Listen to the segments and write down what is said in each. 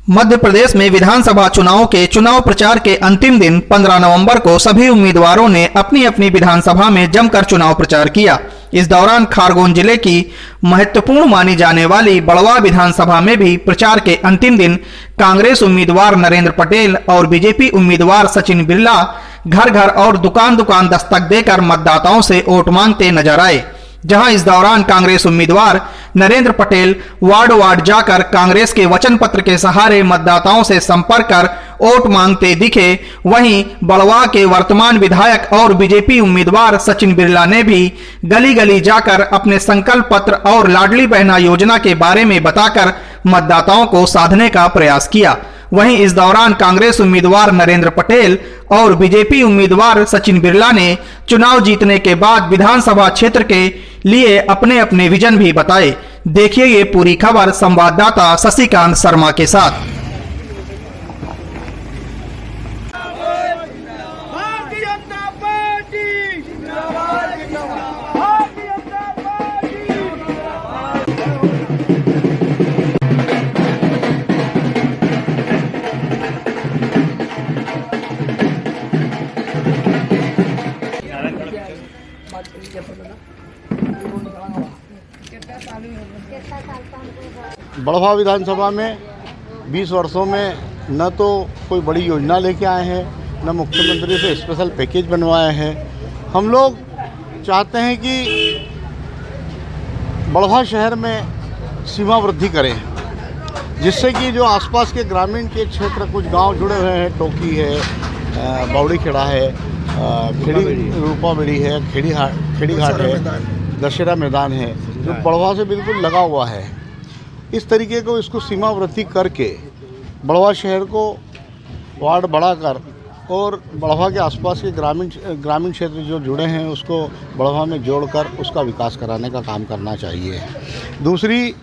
मध्य प्रदेश में विधानसभा चुनाव के चुनाव प्रचार के अंतिम दिन 15 नवंबर को सभी उम्मीदवारों ने अपनी अपनी विधानसभा में जमकर चुनाव प्रचार किया। इस दौरान खरगोन जिले की महत्वपूर्ण मानी जाने वाली बड़वा विधानसभा में भी प्रचार के अंतिम दिन कांग्रेस उम्मीदवार नरेंद्र पटेल और बीजेपी उम्मीदवार सचिन बिरला घर घर और दुकान दुकान दस्तक देकर मतदाताओं से वोट मांगते नजर आए। जहां इस दौरान कांग्रेस उम्मीदवार नरेंद्र पटेल वार्ड वार्ड जाकर कांग्रेस के वचन पत्र के सहारे मतदाताओं से संपर्क कर वोट मांगते दिखे, वहीं बड़वा के वर्तमान विधायक और बीजेपी उम्मीदवार सचिन बिरला ने भी गली गली जाकर अपने संकल्प पत्र और लाडली बहना योजना के बारे में बताकर मतदाताओं को साधने का प्रयास किया। वहीं इस दौरान कांग्रेस उम्मीदवार नरेंद्र पटेल और बीजेपी उम्मीदवार सचिन बिरला ने चुनाव जीतने के बाद विधानसभा क्षेत्र के लिए अपने अपने विजन भी बताए। देखिए ये पूरी खबर संवाददाता शशिकांत शर्मा के साथ। बड़वा विधानसभा में 20 वर्षों में न तो कोई बड़ी योजना लेके आए हैं, न मुख्यमंत्री से स्पेशल पैकेज बनवाए हैं। हम लोग चाहते हैं कि बड़वा शहर में सीमा वृद्धि करें, जिससे कि जो आसपास के ग्रामीण के क्षेत्र कुछ गांव जुड़े हुए हैं, टोकी है, बावड़ी खेड़ा है, खेड़ी रूपाबेड़ी है, खेड़ी घाट है, दशहरा मैदान है, जो बड़वा से बिल्कुल लगा हुआ है। इस तरीके को इसको सीमा वृद्धि करके बड़वा शहर को वार्ड बढ़ाकर और बड़वा के आसपास के ग्रामीण क्षेत्र जो जुड़े हैं उसको बड़वा में जोड़कर उसका विकास कराने का काम करना चाहिए। दूसरी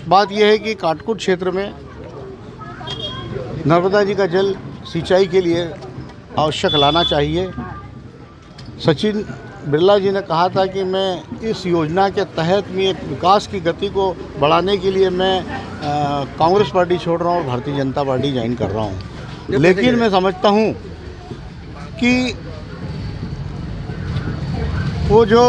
बात यह है कि काटकुट क्षेत्र में नर्मदा जी का जल सिंचाई के लिए आवश्यक लाना चाहिए। सचिन बिरला जी ने कहा था कि मैं इस योजना के तहत में एक विकास की गति को बढ़ाने के लिए मैं कांग्रेस पार्टी छोड़ रहा हूँ और भारतीय जनता पार्टी ज्वाइन कर रहा हूँ। लेकिन मैं समझता हूँ कि वो जो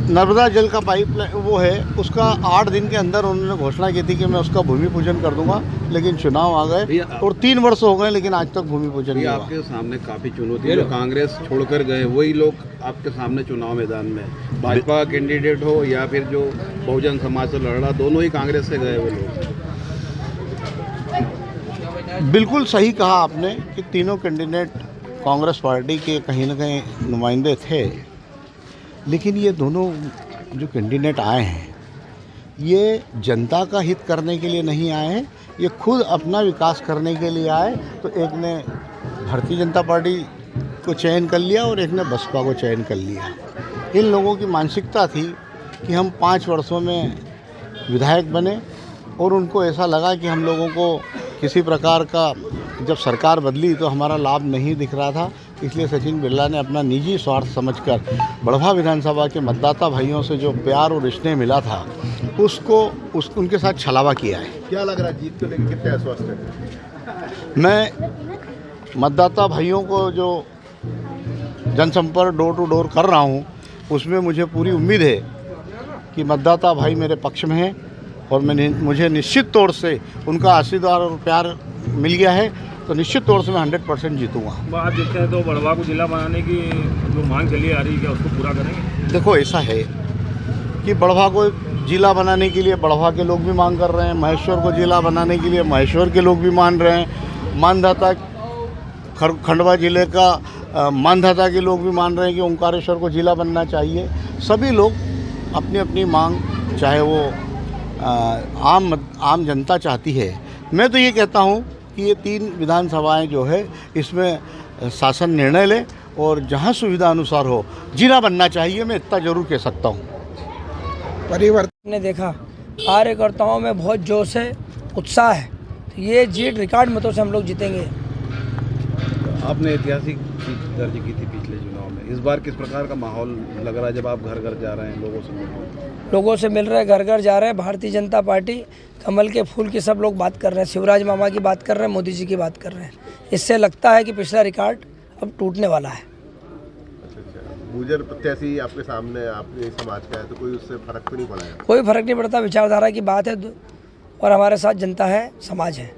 नर्मदा जल का पाइपलाइन वो है, उसका 8 दिन के अंदर उन्होंने घोषणा की थी कि मैं उसका भूमि पूजन कर दूंगा, लेकिन चुनाव आ गए और 3 वर्ष हो गए लेकिन आज तक भूमि पूजन नहीं हुआ। आपके सामने काफ़ी चुनौती है, जो कांग्रेस छोड़कर गए वही लोग आपके सामने चुनाव मैदान में, भाजपा कैंडिडेट हो या फिर जो बहुजन समाज से लड़ रहा, दोनों ही कांग्रेस से गए हुए लोग। बिल्कुल सही कहा आपने कि तीनों कैंडिडेट कांग्रेस पार्टी के कहीं ना कहीं नुमाइंदे थे, लेकिन ये दोनों जो कैंडिडेट आए हैं ये जनता का हित करने के लिए नहीं आए हैं, ये खुद अपना विकास करने के लिए आए। तो एक ने भारतीय जनता पार्टी को चयन कर लिया और एक ने बसपा को चयन कर लिया। इन लोगों की मानसिकता थी कि हम 5 वर्षों में विधायक बने और उनको ऐसा लगा कि हम लोगों को किसी प्रकार का, जब सरकार बदली तो हमारा लाभ नहीं दिख रहा था, इसलिए सचिन बिरला ने अपना निजी स्वार्थ समझकर बड़वा विधानसभा के मतदाता भाइयों से जो प्यार और स्नेह मिला था उसको उनके साथ छलावा किया है। क्या लग रहा है, जीत को लेकर कितने आश्वस्त हैं? मैं मतदाता भाइयों को जो जनसंपर्क डोर टू डोर कर रहा हूँ उसमें मुझे पूरी उम्मीद है कि मतदाता भाई मेरे पक्ष में हैं और मुझे निश्चित तौर से उनका आशीर्वाद और प्यार मिल गया है, तो निश्चित तौर से मैं 100% जीतूँगा। बात देखते हैं तो बड़वा को जिला बनाने की जो मांग चली आ रही है, क्या उसको पूरा करेंगे? देखो ऐसा है कि बड़वा को जिला बनाने के लिए बड़वा के लोग भी मांग कर रहे हैं, महेश्वर को जिला बनाने के लिए महेश्वर के लोग भी मान रहे हैं, मानधाता खंडवा जिले का मानधाता के लोग भी मान रहे हैं कि ओंकारेश्वर को जिला बनना चाहिए। सभी लोग अपनी अपनी मांग, चाहे वो आम जनता चाहती है। मैं तो ये कहता हूँ कि ये 3 विधानसभाएं जो है इसमें शासन निर्णय ले और जहाँ सुविधा अनुसार हो जिला बनना चाहिए, मैं इतना जरूर कह सकता हूँ। परिवर्तन ने देखा कार्यकर्ताओं में बहुत जोश है, उत्साह है, तो ये जीत रिकॉर्ड मतों से हम लोग जीतेंगे। आपने ऐतिहासिक जीत दर्ज की थी पिछले चुनाव में, इस बार किस प्रकार का माहौल लग रहा है जब आप घर घर जा रहे हैं, लोगों से मिल रहे हैं? लोगों से मिल रहे हैं, घर घर जा रहे हैं। भारतीय जनता पार्टी कमल के फूल की सब लोग बात कर रहे हैं, शिवराज मामा की बात कर रहे हैं, मोदी जी की बात कर रहे हैं। इससे लगता है कि पिछला रिकॉर्ड अब टूटने वाला है। अच्छा, गुर्जर प्रत्याशी आपके सामने, आपके समाज का है, तो कोई उससे फर्क तो नहीं पड़ा है? कोई फर्क नहीं पड़ता, विचारधारा की बात है और हमारे साथ जनता है, समाज है।